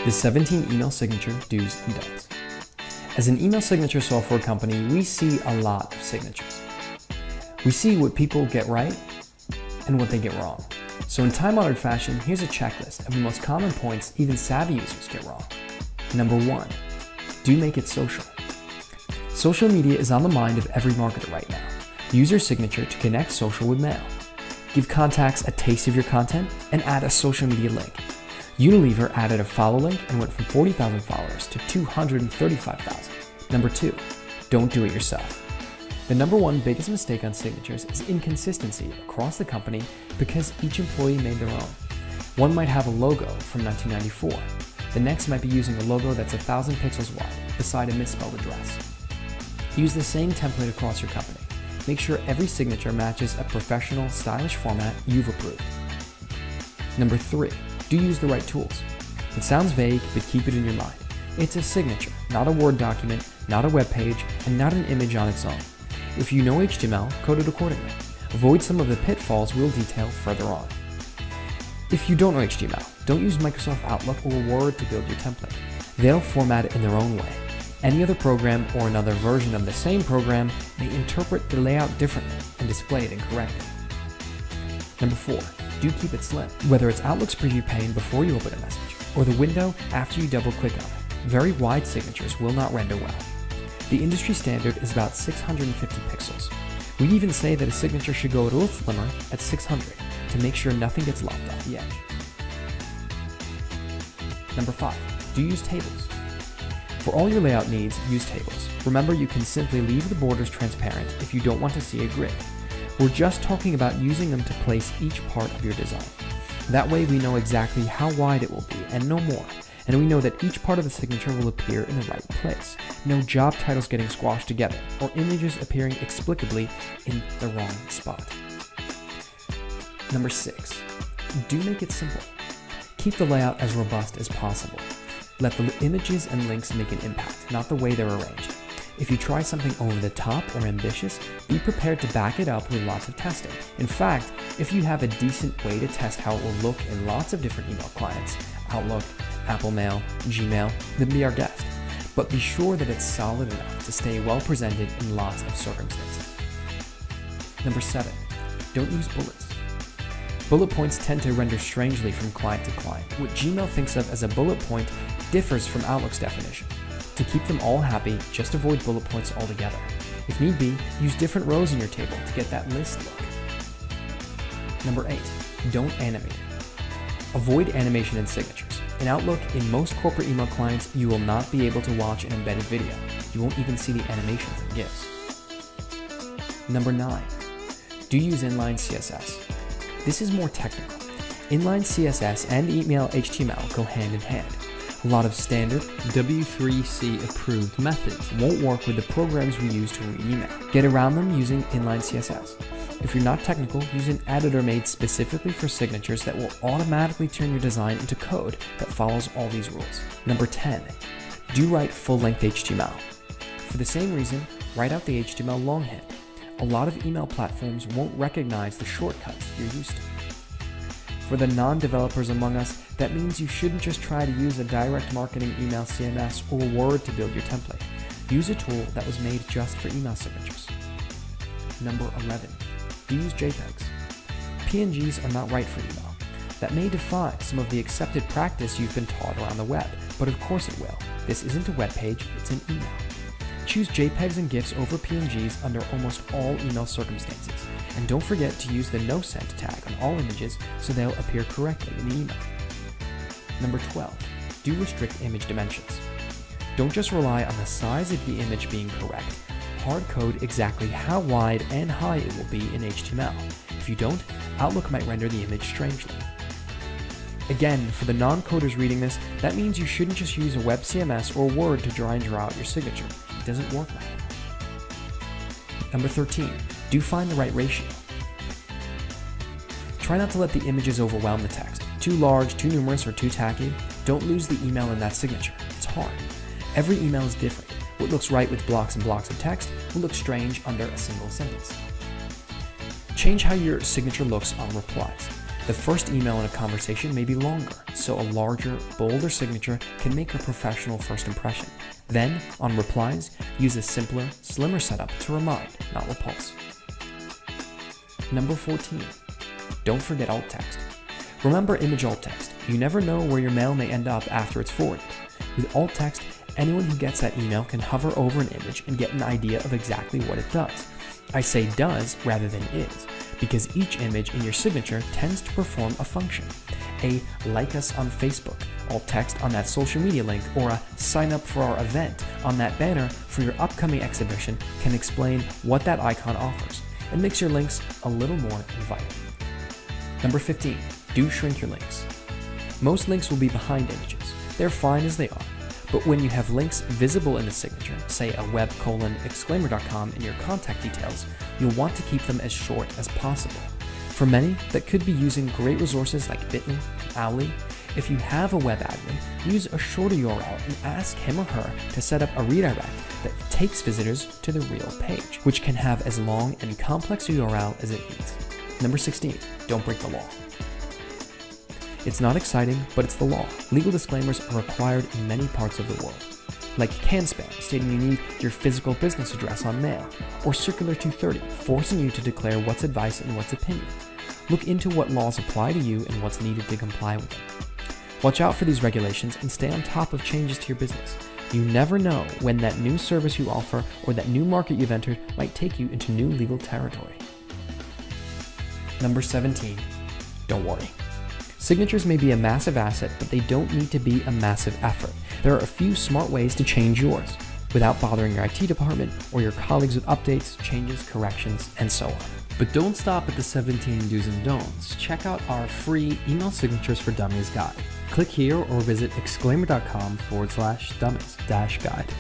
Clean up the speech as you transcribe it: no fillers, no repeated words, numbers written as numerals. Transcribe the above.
the 17 email signature do's and don'ts. As an email signature software company, we see a lot of signatures. We see what people get right and what they get wrong. So in time-honored fashion, here's a checklist of the most common points even savvy users get wrong. Number 1, do make it social. Social media is on the mind of every marketer right now. Use your signature to connect social with mail. Give contacts a taste of your content and add a social media link. Unilever added a follow link and went from 40,000 followers to 235,000. Number 2, don't do it yourself. The number one biggest mistake on signatures is inconsistency across the company because each employee made their own. One might have a logo from 1994. The next might be using a logo that's 1,000 pixels wide beside a misspelled address. Use the same template across your company. Make sure every signature matches a professional, stylish format you've approved. Number 3, do use the right tools. It sounds vague, but keep it in your mind. It's a signature, not a Word document, not a web page, and not an image on its own. If you know HTML, code it accordingly. Avoid some of the pitfalls we'll detail further on. If you don't know HTML, don't use Microsoft Outlook or Word to build your template. They'll format it in their own way. Any other program or another version of the same program may interpret the layout differently and display it incorrectly. Number 4, do keep it slim. Whether it's Outlook's preview pane before you open a message or the window after you double click on it, very wide signatures will not render well. The industry standard is about 650 pixels. We even say that a signature should go a little slimmer at 600 to make sure nothing gets lopped off the edge. Number 5, do use tables. For all your layout needs, use tables. Remember, you can simply leave the borders transparent if you don't want to see a grid. We're just talking about using them to place each part of your design. That way we know exactly how wide it will be and no more, and we know that each part of the signature will appear in the right place. No job titles getting squashed together or images appearing explicably in the wrong spot. Number 6, do make it simple. Keep the layout as robust as possible. Let the images and links make an impact, not the way they're arranged. If you try something over the top or ambitious, be prepared to back it up with lots of testing. In fact, if you have a decent way to test how it will look in lots of different email clients, Outlook, Apple Mail, Gmail, then be our guest. But be sure that it's solid enough to stay well presented in lots of circumstances. Number 7, don't use bullets. Bullet points tend to render strangely from client to client. What Gmail thinks of as a bullet point differs from Outlook's definition. To keep them all happy, just avoid bullet points altogether. If need be, use different rows in your table to get that list look. Number 8, don't animate. Avoid animation in signatures. In Outlook, in most corporate email clients, you will not be able to watch an embedded video. You won't even see the animations and GIFs. Number 9, do use inline CSS. This is more technical. Inline CSS and email HTML go hand in hand. A lot of standard W3C approved methods won't work with the programs we use to read email. Get around them using inline CSS. If you're not technical, use an editor made specifically for signatures that will automatically turn your design into code that follows all these rules. Number 10, do write full-length HTML. For the same reason, write out the HTML longhand. A lot of email platforms won't recognize the shortcuts you're used to. For the non-developers among us, that means you shouldn't just try to use a direct marketing email CMS or Word to build your template. Use a tool that was made just for email signatures. Number 11, do use JPEGs. PNGs are not right for email. That may defy some of the accepted practice you've been taught around the web, but of course it will. This isn't a web page, it's an email. Choose JPEGs and GIFs over PNGs under almost all email circumstances. And don't forget to use the no send tag on all images so they'll appear correctly in the email. Number 12, do restrict image dimensions. Don't just rely on the size of the image being correct. Hard code exactly how wide and high it will be in HTML. If you don't, Outlook might render the image strangely. Again, for the non-coders reading this, that means you shouldn't just use a web CMS or Word to dry and draw out your signature. It doesn't work that way. Number 13, do find the right ratio. Try not to let the images overwhelm the text. Too large, too numerous, or too tacky, don't lose the email in that signature. It's hard. Every email is different. What looks right with blocks and blocks of text will look strange under a single sentence. Change how your signature looks on replies. The first email in a conversation may be longer, so a larger, bolder signature can make a professional first impression. Then, on replies, use a simpler, slimmer setup to remind, not repulse. Number 14. Don't forget alt text. Remember image alt text. You never know where your mail may end up after it's forwarded. With alt text, anyone who gets that email can hover over an image and get an idea of exactly what it does. I say does rather than is, because each image in your signature tends to perform a function. A like us on Facebook, alt text on that social media link, or a sign up for our event on that banner for your upcoming exhibition can explain what that icon offers and makes your links a little more inviting. Number 15, do shrink your links. Most links will be behind images. They're fine as they are. But when you have links visible in the signature, say a web:exclaimer.com in your contact details, you'll want to keep them as short as possible. For many that could be using great resources like Bitly and Owly, if you have a web admin, use a shorter URL and ask him or her to set up a redirect that takes visitors to the real page, which can have as long and complex a URL as it needs. Number 16, don't break the law. It's not exciting, but it's the law. Legal disclaimers are required in many parts of the world, like CAN-SPAM, stating you need your physical business address on mail, or Circular 230, forcing you to declare what's advice and what's opinion. Look into what laws apply to you and what's needed to comply with them. Watch out for these regulations and stay on top of changes to your business. You never know when that new service you offer or that new market you've entered might take you into new legal territory. Number 17, don't worry. Signatures may be a massive asset, but they don't need to be a massive effort. There are a few smart ways to change yours without bothering your IT department or your colleagues with updates, changes, corrections, and so on. But don't stop at the 17 do's and don'ts. Check out our free Email Signatures for Dummies guide. Click here or visit exclaimer.com/dummies-guide.